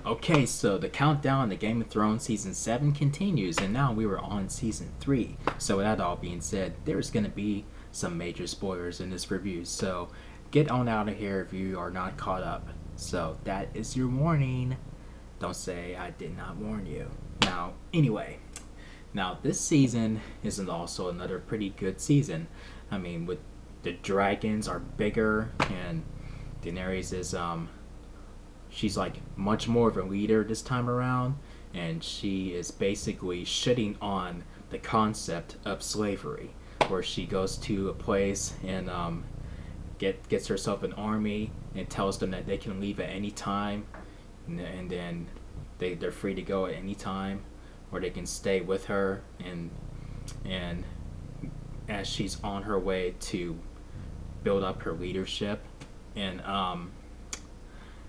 Okay, so the countdown to Game of Thrones season 7 continues, and now we were on season 3. So, with that all being said, there's going to be some major spoilers in this review, so get on out of here if you are not caught up. So, that is your warning. Don't say I did not warn you. Now, anyway, now this season is also another pretty good season. I mean, with the dragons are bigger, and Daenerys is she's like much more of a leader this time around, and she is basically shitting on the concept of slavery, where she goes to a place and gets herself an army and tells them that they can leave at any time, and then they're free to go at any time, or they can stay with her, and as she's on her way to build up her leadership, and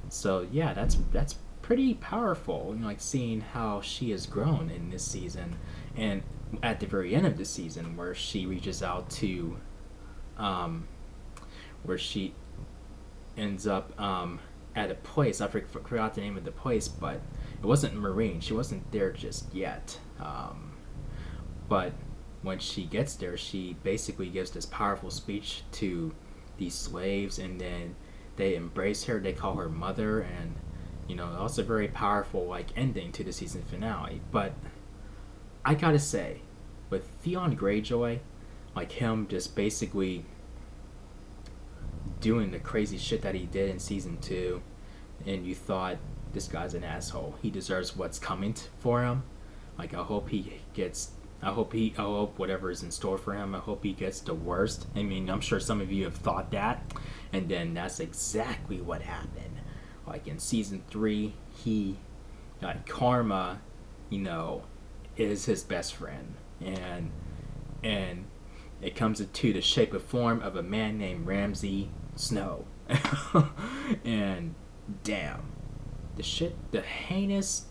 so yeah, that's pretty powerful. You know, like seeing how she has grown in this season, and at the very end of the season, where she reaches out to, um, where she ends up at a place. I forgot the name of the place, but it wasn't Marine. She wasn't there just yet. But when she gets there, she basically gives this powerful speech to these slaves, and then they embrace her. They call her mother, and you know, also a very powerful like ending to the season finale. But I gotta say, with Theon Greyjoy, like him just basically doing the crazy shit that he did in season 2, and you thought this guy's an asshole. He deserves what's coming for him. Like I hope he gets. I hope whatever is in store for him. I hope he gets the worst. I mean, I'm sure some of you have thought that, and then that's exactly what happened. Like in season 3, he got Karma, you know, is his best friend, and it comes into the shape of form of a man named Ramsay Snow, and damn, the heinous,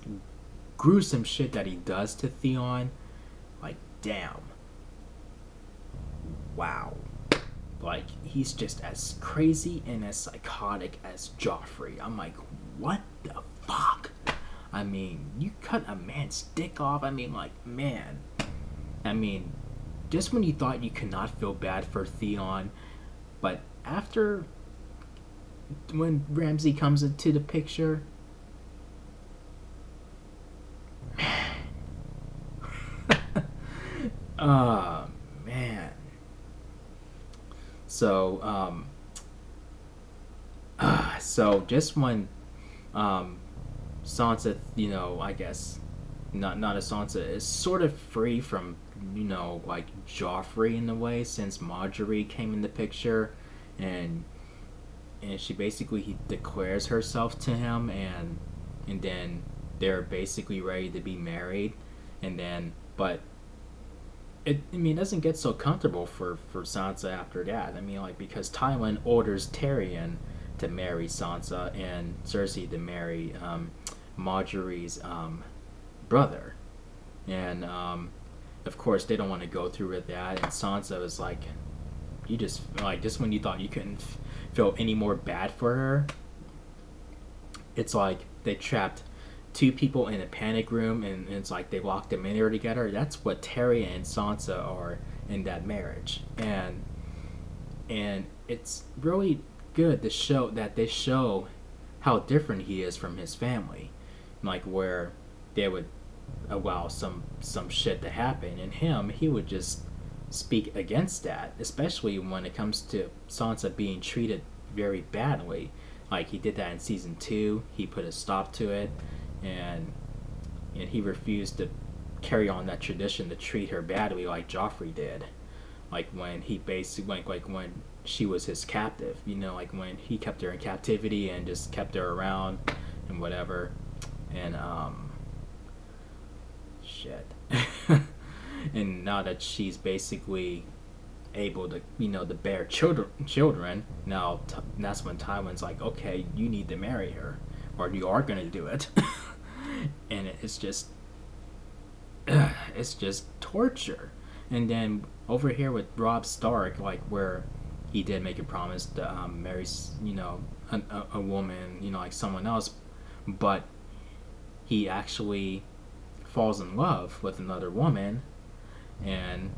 gruesome shit that he does to Theon, like damn, wow, like he's just as crazy and as psychotic as Joffrey. I'm like, what the fuck? I mean, you cut a man's dick off. I mean, like, man. I mean, just when you thought you could not feel bad for Theon, but after when Ramsay comes into the picture, oh man. So so just when Sansa, you know, I guess not a Sansa is sort of free from, you know, like Joffrey in a way, since Marjorie came in the picture, and she basically he declares herself to him, and then they're basically ready to be married, and then but I mean, it doesn't get so comfortable for Sansa after that. I mean, like, because Tywin orders Tyrion to marry Sansa and Cersei to marry Marjorie's brother, and of course they don't want to go through with that. And Sansa was like, you just when you thought you couldn't feel any more bad for her, it's like they trapped two people in a panic room, and it's like they locked them in there together. That's what Tyrion and Sansa are in that marriage, and it's really good to show that they show how different he is from his family, like where they would allow some shit to happen, and he would just speak against that, especially when it comes to Sansa being treated very badly. Like he did that in season 2. He put a stop to it, and he refused to carry on that tradition to treat her badly like Joffrey did. Like when he basically like when she was his captive, you know, like when he kept her in captivity and just kept her around and whatever, and shit. And now that she's basically able to, you know, to bear children, now that's when Tywin's like, okay, you need to marry her, or you are gonna do it. And it's just torture. And then over here with Robb Stark, like where he did make a promise to marry, you know, a woman, you know, like someone else, but he actually falls in love with another woman, and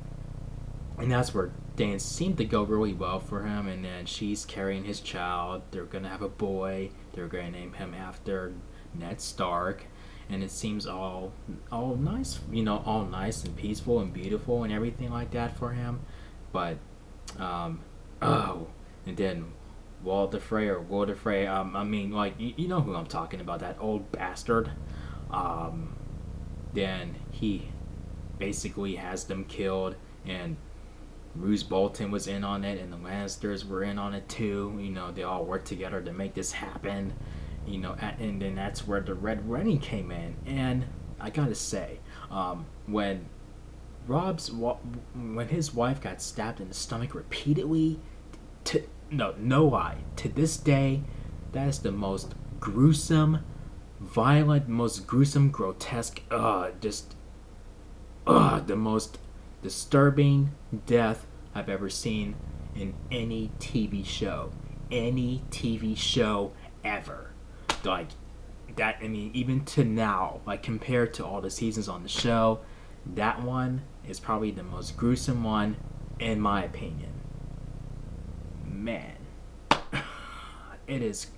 that's where things seem to go really well for him. And then she's carrying his child. They're gonna have a boy. They're gonna name him after Ned Stark, and it seems all nice, all nice and peaceful and beautiful and everything like that for him. But oh, and then Walder Frey. I mean, like you know who I'm talking about, that old bastard. Um, then he basically has them killed, and Roose Bolton was in on it, and the Lannisters were in on it too. They all worked together to make this happen. And then that's where the Red Wedding came in. And I gotta say, when when his wife got stabbed in the stomach repeatedly, no lie, to this day, that is the most gruesome, violent, most gruesome, grotesque, the most disturbing death I've ever seen in any TV show. Any TV show ever. Like, that, I mean, even to now, like, compared to all the seasons on the show, that one is probably the most gruesome one, in my opinion. Man. It is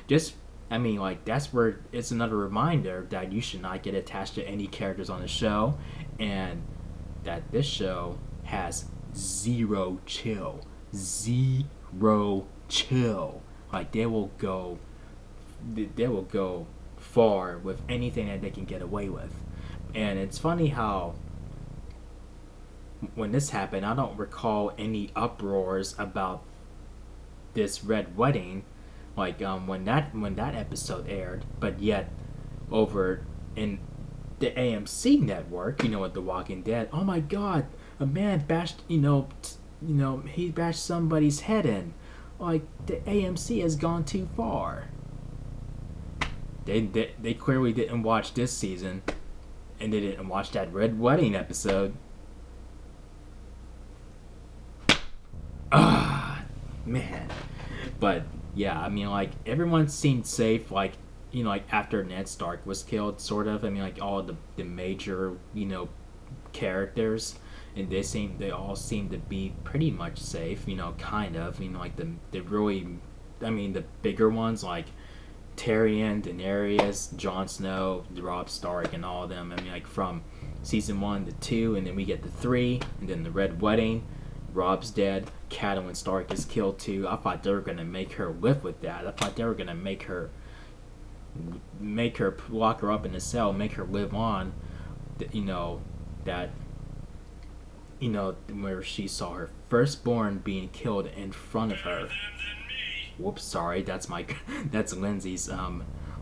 just, I mean, like, that's where it's another reminder that you should not get attached to any characters on the show, and that this show has zero chill. Zero chill. Like, they will go far with anything that they can get away with. And it's funny how when this happened, I don't recall any uproars about this Red Wedding, like when that episode aired. But yet, over in the AMC network, with The Walking Dead, oh my God, a man bashed, he bashed somebody's head in. Like, the AMC has gone too far. They clearly didn't watch this season, and they didn't watch that Red Wedding episode. Man. But yeah, I mean, like, everyone seemed safe, like, like after Ned Stark was killed, sort of. I mean, like, all the major, characters, and they all seem to be pretty much safe, kind of. Like the really, I mean, the bigger ones, like Tyrion, Daenerys, Jon Snow, Robb Stark, and all of them. I mean, like, from season 1 to 2, and then we get to 3, and then the Red Wedding. Robb's dead. Catelyn Stark is killed too. I thought they were gonna make her live with that. I thought they were gonna make her lock her up in a cell, make her live on. That where she saw her firstborn being killed in front of her. Whoops, sorry. That's Lindsay's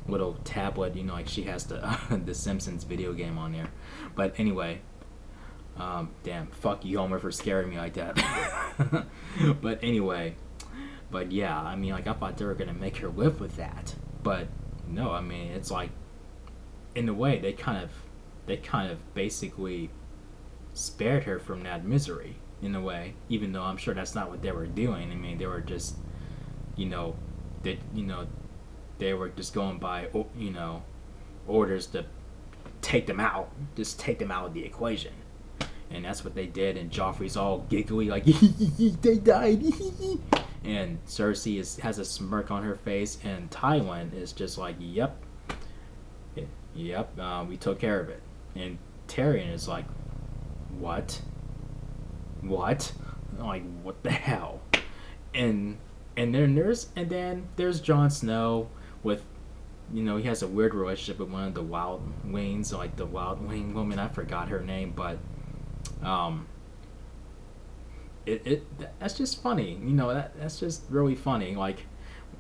little tablet. Like, she has the Simpsons video game on there. But anyway. Damn, fuck you, Homer, for scaring me like that. But anyway, yeah, I mean, like, I thought they were gonna make her live with that, but no, I mean, it's like, in a way, they kind of basically spared her from that misery, in a way, even though I'm sure that's not what they were doing. I mean, they were just, they were just going by, orders to take them out of the equation. And that's what they did, and Joffrey's all giggly, like, they died. And Cersei has a smirk on her face, and Tywin is just like, yep, we took care of it. And Tyrion is like, what? Like, what the hell? And then there's Jon Snow with, he has a weird relationship with one of the Wild Wings, like the Wild Wing woman. I forgot her name, but that's just funny. That's just really funny. Like,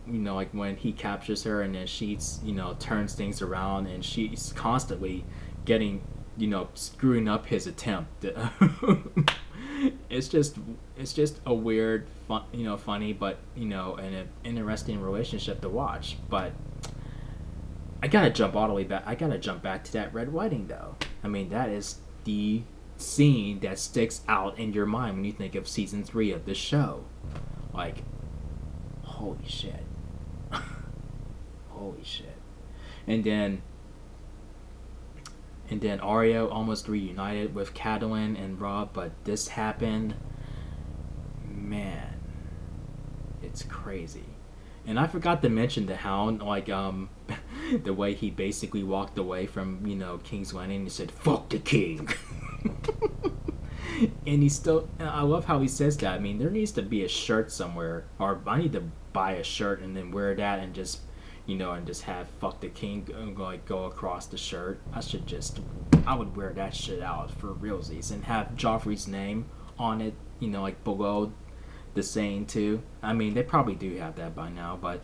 like when he captures her, and then she's, turns things around, and she's constantly getting, screwing up his attempt. It's just a weird, funny, but, an interesting relationship to watch. But I gotta jump all the way back. I gotta jump back to that Red Wedding, though. I mean, that is the scene that sticks out in your mind when you think of season 3 of this show. Like, holy shit. Holy shit. And then And then Arya almost reunited with Catelyn and Robb, but this happened. Man, it's crazy. And I forgot to mention the Hound, like the way he basically walked away from King's Landing. He said, "Fuck the king," and he still. I love how he says that. I mean, there needs to be a shirt somewhere, or I need to buy a shirt and then wear that and just, and just have "Fuck the king" like go across the shirt. I would wear that shit out for realsies and have Joffrey's name on it, like below the saying too. I mean, they probably do have that by now, but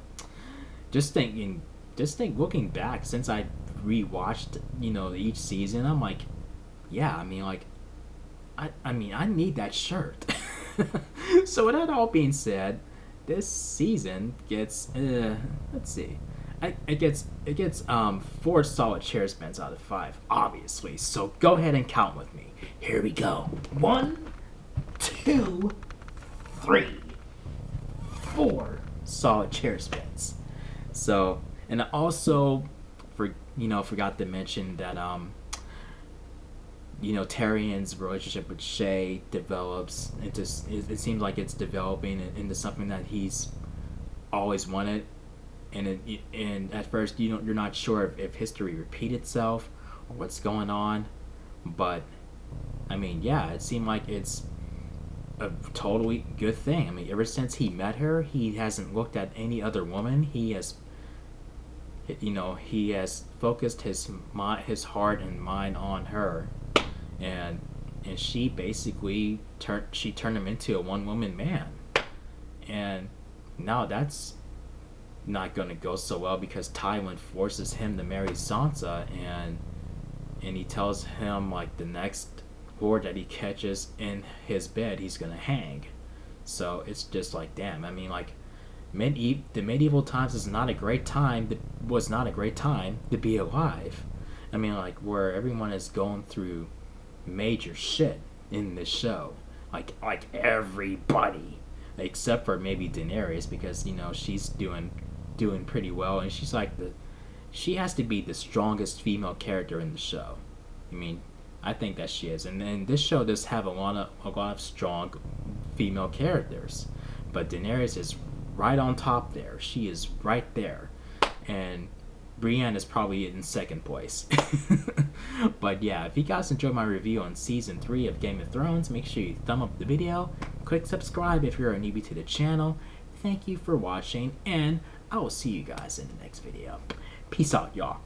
just looking back since I rewatched, each season, I'm like, yeah, I mean, like, I mean, I need that shirt. So with that all being said, this season gets let's see. It gets 4 solid chair spins out of 5, obviously. So go ahead and count with me. Here we go. 1, 2, 3, 4 solid chair spins. So, and I also forgot to mention that Tyrion's relationship with Shae develops into, it seems like it's developing into something that he's always wanted, and at first you're not sure if history repeat itself or what's going on, but I mean, yeah, it seemed like it's a totally good thing. I mean, ever since he met her, he hasn't looked at any other woman. He has focused his heart and mind on her, and she basically turned him into a one-woman man. And now that's not going to go so well, because Tywin forces him to marry Sansa, and he tells him, like, the next lord that he catches in his bed, he's going to hang. So it's just like, damn. I mean, like, the medieval times was not a great time to be alive. I mean, like, where everyone is going through major shit in this show, like everybody except for maybe Daenerys, because she's doing pretty well, and she has to be the strongest female character in the show. I mean, I think that she is, and this show does have a lot of strong female characters, but Daenerys is right on top there. She is right there, and Brienne is probably in second place. But yeah, if you guys enjoyed my review on Season 3 of Game of Thrones, make sure you thumb up the video, click subscribe if you're a newbie to the channel. Thank you for watching, and I will see you guys in the next video. Peace out, y'all.